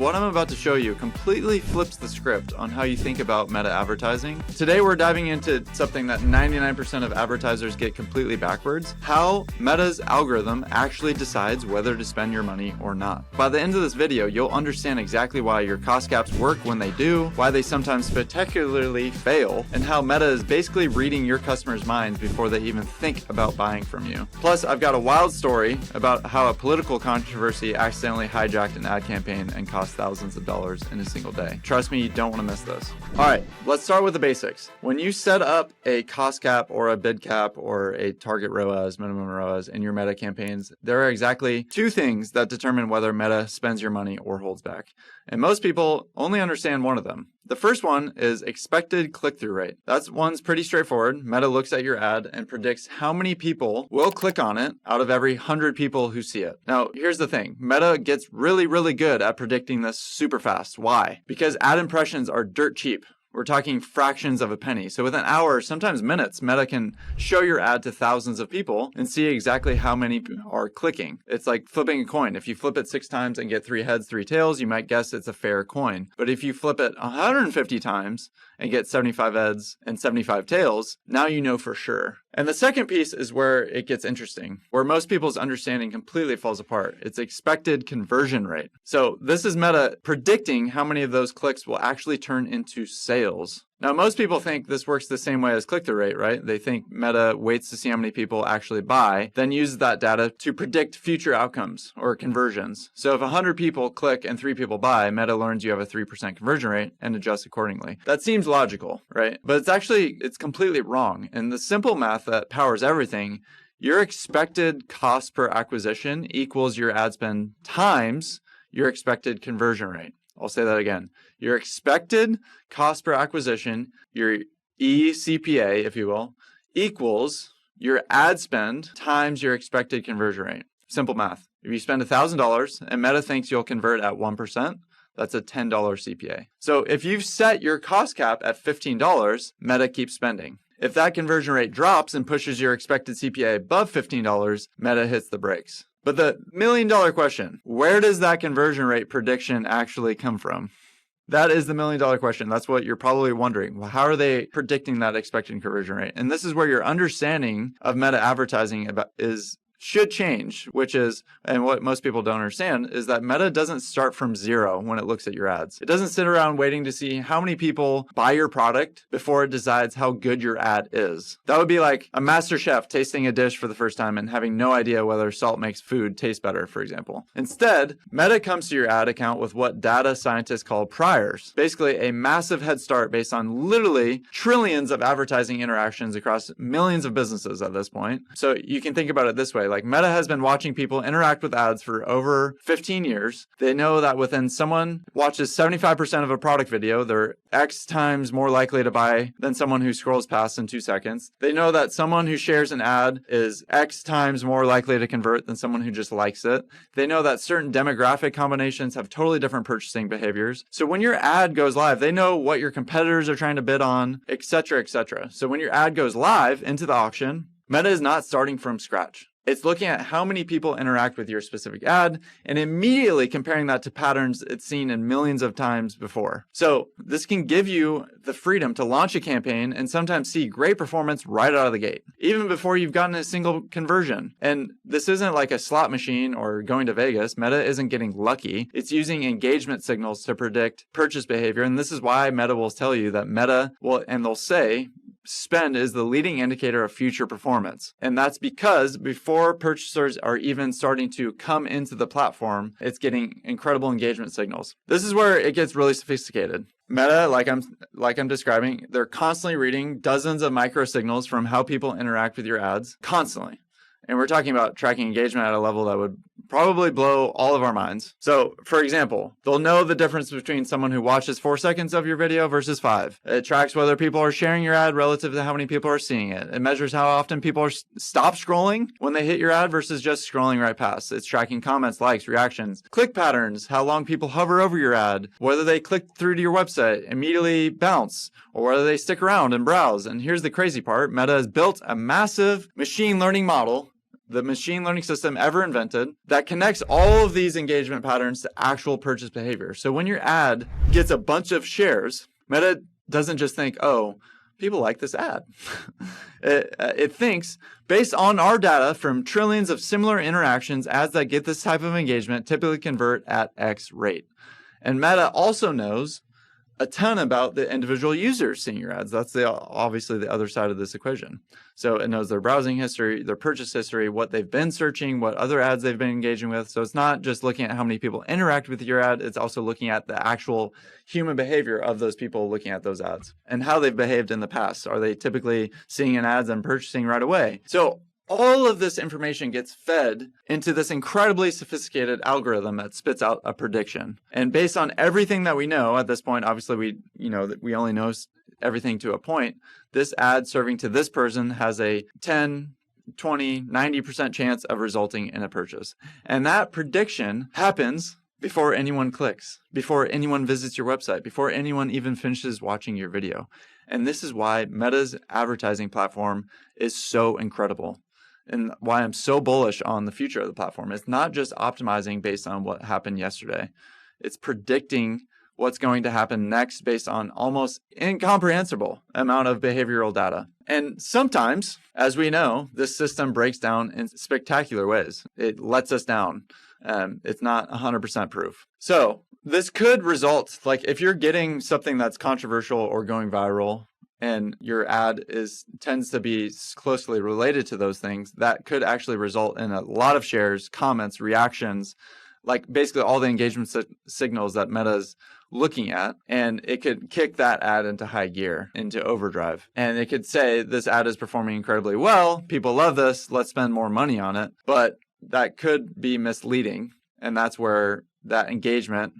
what I'm about to show you completely flips the script on how you think about meta advertising. Today we're diving into something that 99% of advertisers get completely backwards: how Meta's algorithm actually decides whether to spend your money or not. By the end of this video, you'll understand exactly why your cost caps work when they do, why they sometimes spectacularly fail, and how Meta is basically reading your customers' minds before they even think about buying from you. Plus, I've got a wild story about how a political controversy accidentally hijacked an ad campaign and cost thousands of dollars in a single day. Trust me, you don't want to miss this. All right, let's start with the basics. When you set up a cost cap or a bid cap or a target ROAS, minimum ROAS in your Meta campaigns, there are exactly two things that determine whether Meta spends your money or holds back. And most people only understand one of them. The first one is expected click-through rate. That one's pretty straightforward. Meta looks at your ad and predicts how many people will click on it out of every 100 people who see it. Now, here's the thing. Meta gets really good at predicting this super fast. Why? Because ad impressions are dirt cheap. We're talking fractions of a penny. So within hours, sometimes minutes, Meta can show your ad to thousands of people and see exactly how many are clicking. It's like flipping a coin. If you flip it 6 times and get 3 heads, 3 tails, you might guess it's a fair coin. But if you flip it 150 times and get 75 heads and 75 tails, now you know for sure. And the second piece is where it gets interesting, where most people's understanding completely falls apart. It's expected conversion rate. So this is Meta predicting how many of those clicks will actually turn into sales. Now, most people think this works the same way as click-through rate, right? They think Meta waits to see how many people actually buy, then uses that data to predict future outcomes or conversions. So if 100 people click and 3 people buy, Meta learns you have a 3% conversion rate and adjusts accordingly. That seems logical, right? But it's completely wrong. And the simple math that powers everything, your expected cost per acquisition equals your ad spend times your expected conversion rate. I'll say that again. Your expected cost per acquisition, your eCPA, if you will, equals your ad spend times your expected conversion rate. Simple math. If you spend $1,000 and Meta thinks you'll convert at 1%, that's a $10 CPA. So if you've set your cost cap at $15, Meta keeps spending. If that conversion rate drops and pushes your expected CPA above $15, Meta hits the brakes. But the million-dollar question, where does that conversion rate prediction actually come from? That is the million-dollar question. That's what you're probably wondering. Well, how are they predicting that expected conversion rate? And this is where your understanding of Meta advertising should change, which is, and what most people don't understand, is that Meta doesn't start from zero when it looks at your ads. It doesn't sit around waiting to see how many people buy your product before it decides how good your ad is. That would be like a master chef tasting a dish for the first time and having no idea whether salt makes food taste better, for example. Instead, Meta comes to your ad account with what data scientists call priors, basically a massive head start based on literally trillions of advertising interactions across millions of businesses at this point. So you can think about it this way. Like Meta has been watching people interact with ads for over 15 years. They know that within someone watches 75% of a product video, they're X times more likely to buy than someone who scrolls past in 2 seconds. They know that someone who shares an ad is X times more likely to convert than someone who just likes it. They know that certain demographic combinations have totally different purchasing behaviors. So when your ad goes live, they know what your competitors are trying to bid on, etc., etc. So when your ad goes live into the auction, Meta is not starting from scratch. It's looking at how many people interact with your specific ad and immediately comparing that to patterns it's seen in millions of times before. So this can give you the freedom to launch a campaign and sometimes see great performance right out of the gate, even before you've gotten a single conversion. And this isn't like a slot machine or going to Vegas. Meta isn't getting lucky. It's using engagement signals to predict purchase behavior. And this is why Meta will tell you that they'll say, spend is the leading indicator of future performance. And that's because before purchasers are even starting to come into the platform, it's getting incredible engagement signals. This is where it gets really sophisticated. Meta, like I'm describing, they're constantly reading dozens of micro signals from how people interact with your ads, constantly. And we're talking about tracking engagement at a level that would probably blow all of our minds. So, for example, they'll know the difference between someone who watches 4 seconds of your video versus 5. It tracks whether people are sharing your ad relative to how many people are seeing it. It measures how often people stop scrolling when they hit your ad versus just scrolling right past. It's tracking comments, likes, reactions, click patterns, how long people hover over your ad, whether they click through to your website, immediately bounce, or whether they stick around and browse. And here's the crazy part. Meta has built a massive machine learning model the machine learning system ever invented that connects all of these engagement patterns to actual purchase behavior. So when your ad gets a bunch of shares, Meta doesn't just think, oh, people like this ad. It thinks, based on our data from trillions of similar interactions, ads that get this type of engagement typically convert at X rate. And Meta also knows a ton about the individual users seeing your ads. That's obviously the other side of this equation. So it knows their browsing history, their purchase history, what they've been searching, what other ads they've been engaging with. So it's not just looking at how many people interact with your ad, it's also looking at the actual human behavior of those people looking at those ads and how they've behaved in the past. Are they typically seeing an ad and purchasing right away? So all of this information gets fed into this incredibly sophisticated algorithm that spits out a prediction. And based on everything that we know at this point, obviously we only know everything to a point. This ad serving to this person has a 10, 20, 90% chance of resulting in a purchase. And that prediction happens before anyone clicks, before anyone visits your website, before anyone even finishes watching your video. And this is why Meta's advertising platform is so incredible. And why I'm so bullish on the future of the platform. It's not just optimizing based on what happened yesterday. It's predicting what's going to happen next based on almost incomprehensible amount of behavioral data. And sometimes, as we know, this system breaks down in spectacular ways. It lets us down. It's not 100% proof. So this could result, like if you're getting something that's controversial or going viral, and your ad tends to be closely related to those things, that could actually result in a lot of shares, comments, reactions, like basically all the engagement signals that Meta's looking at. And it could kick that ad into high gear, into overdrive. And it could say, this ad is performing incredibly well. People love this. Let's spend more money on it. But that could be misleading. And that's where that engagement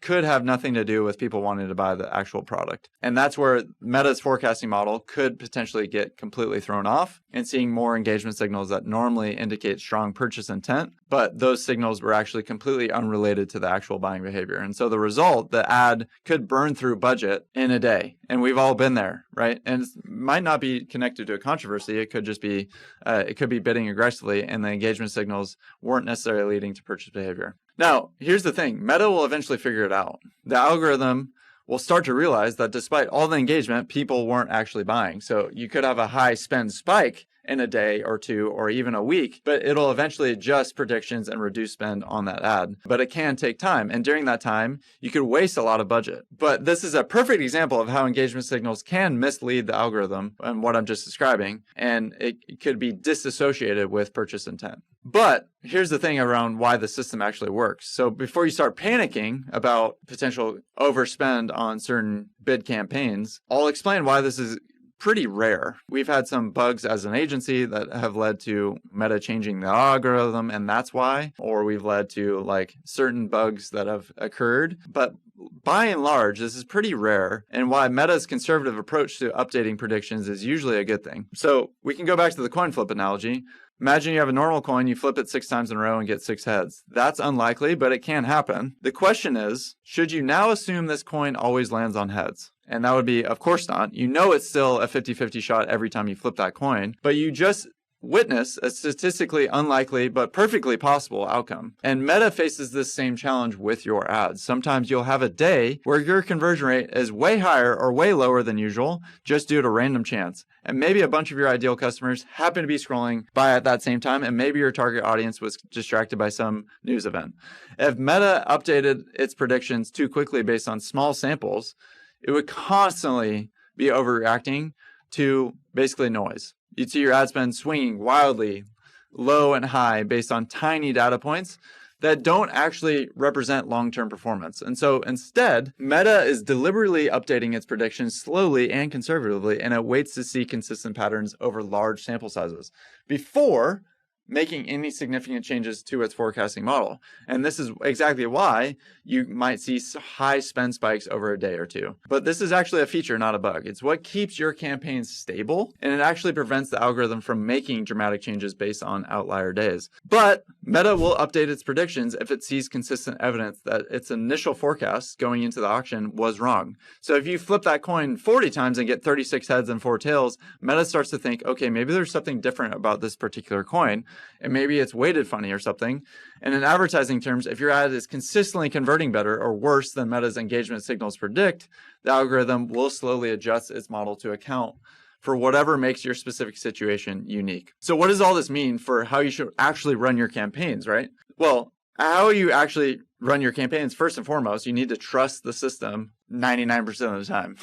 could have nothing to do with people wanting to buy the actual product. And that's where Meta's forecasting model could potentially get completely thrown off and seeing more engagement signals that normally indicate strong purchase intent, but those signals were actually completely unrelated to the actual buying behavior. And so the result, the ad could burn through budget in a day. And we've all been there, right? And it might not be connected to a controversy. It could just be, it could be bidding aggressively and the engagement signals weren't necessarily leading to purchase behavior. Now, here's the thing. Meta will eventually figure it out. The algorithm will start to realize that despite all the engagement, people weren't actually buying. So you could have a high spend spike in a day or two or even a week, but it'll eventually adjust predictions and reduce spend on that ad. But it can take time. And during that time, you could waste a lot of budget. But this is a perfect example of how engagement signals can mislead the algorithm and what I'm just describing. And it could be disassociated with purchase intent. But here's the thing around why the system actually works. So before you start panicking about potential overspend on certain bid campaigns, I'll explain why this is pretty rare. We've had some bugs as an agency that have led to Meta changing the algorithm, and that's why. Or we've led to like certain bugs that have occurred. But by and large, this is pretty rare, and why Meta's conservative approach to updating predictions is usually a good thing. So we can go back to the coin flip analogy. Imagine you have a normal coin, you flip it 6 times in a row and get 6 heads. That's unlikely, but it can happen. The question is, should you now assume this coin always lands on heads? And that would be, of course not. You know it's still a 50-50 shot every time you flip that coin, but you just witness a statistically unlikely but perfectly possible outcome. And Meta faces this same challenge with your ads. Sometimes you'll have a day where your conversion rate is way higher or way lower than usual just due to random chance. And maybe a bunch of your ideal customers happen to be scrolling by at that same time, and maybe your target audience was distracted by some news event. If Meta updated its predictions too quickly based on small samples, it would constantly be overreacting to basically noise. You'd see your ad spend swinging wildly low and high based on tiny data points that don't actually represent long-term performance. And so instead, Meta is deliberately updating its predictions slowly and conservatively, and it waits to see consistent patterns over large sample sizes before making any significant changes to its forecasting model. And this is exactly why you might see high spend spikes over a day or two. But this is actually a feature, not a bug. It's what keeps your campaigns stable, and it actually prevents the algorithm from making dramatic changes based on outlier days. But Meta will update its predictions if it sees consistent evidence that its initial forecast going into the auction was wrong. So if you flip that coin 40 times and get 36 heads and 4 tails, Meta starts to think, okay, maybe there's something different about this particular coin, and maybe it's weighted funny or something. And in advertising terms, if your ad is consistently converting better or worse than Meta's engagement signals predict, the algorithm will slowly adjust its model to account for whatever makes your specific situation unique. So what does all this mean for how you should actually run your campaigns, right? Well, how you actually run your campaigns, first and foremost, you need to trust the system 99% of the time.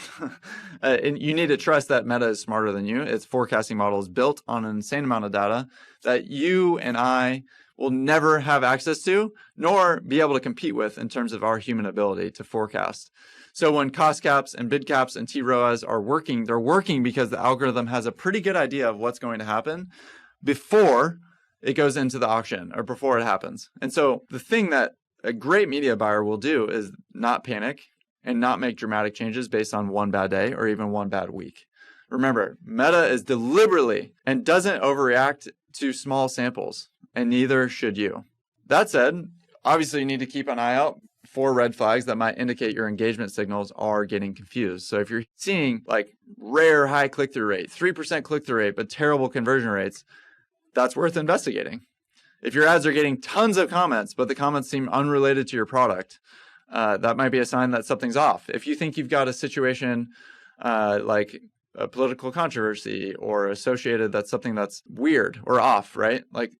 And you need to trust that Meta is smarter than you. Its forecasting model is built on an insane amount of data that you and I will never have access to, nor be able to compete with in terms of our human ability to forecast. So when cost caps and bid caps and TROAS are working, they're working because the algorithm has a pretty good idea of what's going to happen before it goes into the auction or before it happens. And so the thing that a great media buyer will do is not panic and not make dramatic changes based on one bad day or even one bad week. Remember, Meta is deliberately and doesn't overreact to small samples, and neither should you. That said, obviously you need to keep an eye out for red flags that might indicate your engagement signals are getting confused. So if you're seeing like rare high click-through rate, 3% click-through rate, but terrible conversion rates, that's worth investigating. If your ads are getting tons of comments, but the comments seem unrelated to your product, that might be a sign that something's off. If you think you've got a situation like a political controversy or associated that's something that's weird or off, right? Like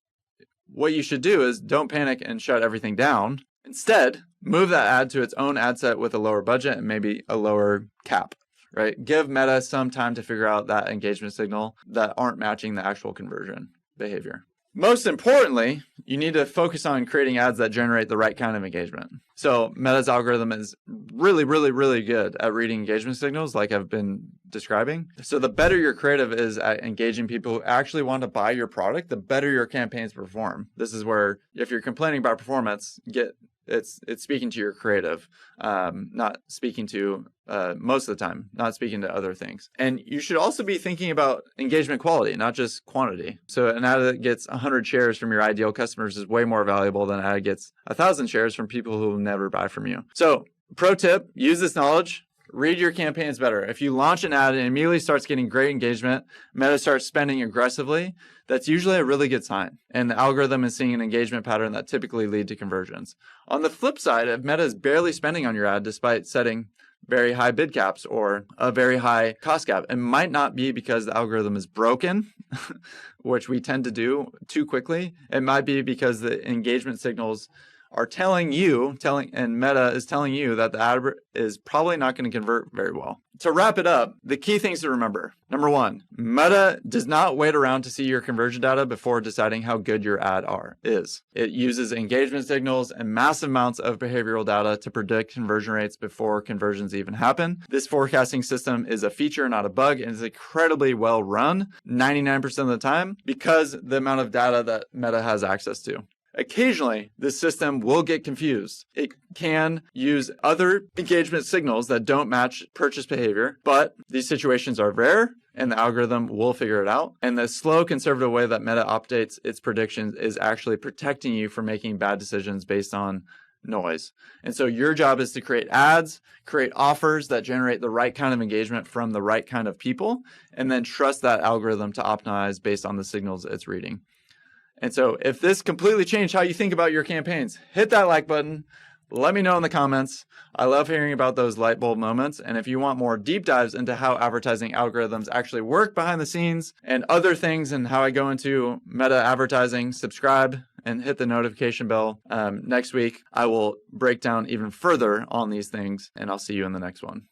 what you should do is don't panic and shut everything down. Instead, move that ad to its own ad set with a lower budget and maybe a lower cap, right? Give Meta some time to figure out that engagement signal that aren't matching the actual conversion behavior. Most importantly, you need to focus on creating ads that generate the right kind of engagement. So Meta's algorithm is really, really, really good at reading engagement signals like I've been describing. So the better your creative is at engaging people who actually want to buy your product, the better your campaigns perform. This is where if you're complaining about performance, it's speaking to your creative, not speaking to most of the time, not speaking to other things. And you should also be thinking about engagement quality, not just quantity. So an ad that gets 100 shares from your ideal customers is way more valuable than an ad that gets 1,000 shares from people who will never buy from you. So pro tip, use this knowledge. Read your campaigns better. If you launch an ad and it immediately starts getting great engagement, Meta starts spending aggressively, that's usually a really good sign. And the algorithm is seeing an engagement pattern that typically lead to conversions. On the flip side, if Meta is barely spending on your ad despite setting very high bid caps or a very high cost cap, it might not be because the algorithm is broken, which we tend to do too quickly. It might be because the engagement signals are and Meta is telling you that the ad is probably not going to convert very well. To wrap it up, the key things to remember. Number one, Meta does not wait around to see your conversion data before deciding how good your ad is. It uses engagement signals and massive amounts of behavioral data to predict conversion rates before conversions even happen. This forecasting system is a feature, not a bug, and is incredibly well run 99% of the time because the amount of data that Meta has access to. Occasionally, this system will get confused. It can use other engagement signals that don't match purchase behavior, but these situations are rare and the algorithm will figure it out. And the slow, conservative way that Meta updates its predictions is actually protecting you from making bad decisions based on noise. And so your job is to create ads, create offers that generate the right kind of engagement from the right kind of people, and then trust that algorithm to optimize based on the signals it's reading. And so if this completely changed how you think about your campaigns, hit that like button. Let me know in the comments. I love hearing about those light bulb moments. And if you want more deep dives into how advertising algorithms actually work behind the scenes and other things and how I go into meta advertising, subscribe and hit the notification bell. Next week, I will break down even further on these things, and I'll see you in the next one.